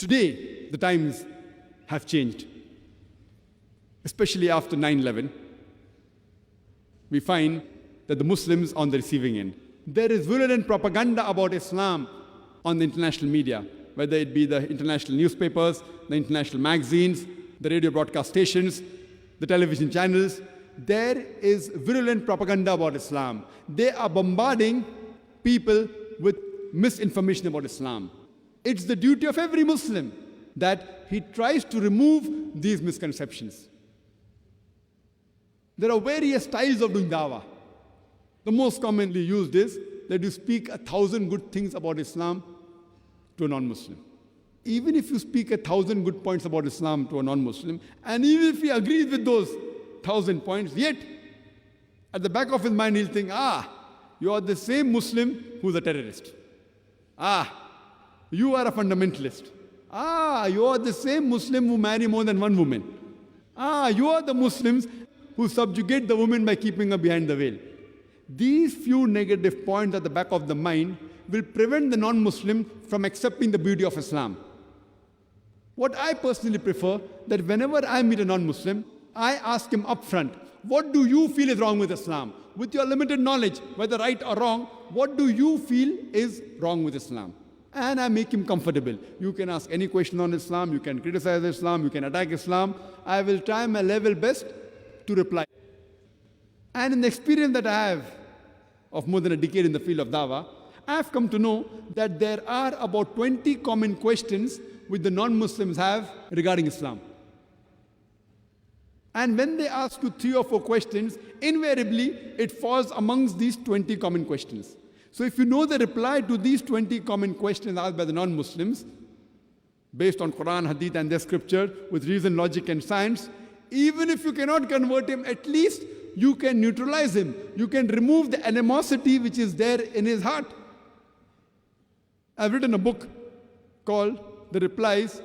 Today, the times have changed, especially after 9/11. We find that the Muslims on the receiving end. There is virulent propaganda about Islam on the international media, whether it be the international newspapers, the international magazines, the radio broadcast stations, the television channels. There is virulent propaganda about Islam. They are bombarding people with misinformation about Islam. It's the duty of every Muslim that he tries to remove these misconceptions. There are various styles of doing dawah. The most commonly used is that you speak 1,000 good things about Islam to a non-Muslim. Even if you speak 1,000 good points about Islam to a non-Muslim, and even if he agrees with those 1,000 points, yet at the back of his mind he'll think, you are the same Muslim who's a terrorist. You are a fundamentalist. You are the same Muslim who marry more than one woman. You are the Muslims who subjugate the woman by keeping her behind the veil. These few negative points at the back of the mind will prevent the non-Muslim from accepting the beauty of Islam. What I personally prefer, that whenever I meet a non-Muslim, I ask him upfront, what do you feel is wrong with Islam? With your limited knowledge, whether right or wrong, what do you feel is wrong with Islam? And I make him comfortable. You can ask any question on Islam, you can criticize Islam, you can attack Islam. I will try my level best to reply. And in the experience that I have of more than a decade in the field of dawah, I have come to know that there are about 20 common questions which the non-Muslims have regarding Islam. And when they ask you 3 or 4 questions, invariably it falls amongst these 20 common questions. So if you know the reply to these 20 common questions asked by the non-Muslims, based on Quran, Hadith and their scripture, with reason, logic and science, even if you cannot convert him, at least you can neutralize him. You can remove the animosity which is there in his heart. I've written a book called The Replies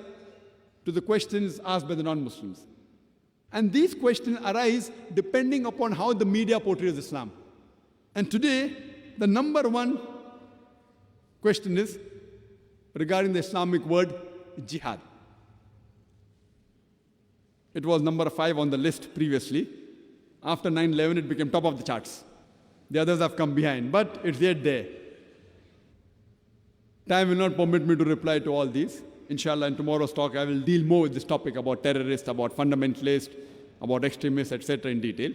to the Questions Asked by the Non-Muslims. And these questions arise depending upon how the media portrays Islam. And today, the number one question is regarding the Islamic word jihad. It was number 5 on the list previously. After 9/11, it became top of the charts. The others have come behind, but it's yet there. Time will not permit me to reply to all these. Inshallah, in tomorrow's talk, I will deal more with this topic about terrorists, about fundamentalists, about extremists, etc. in detail.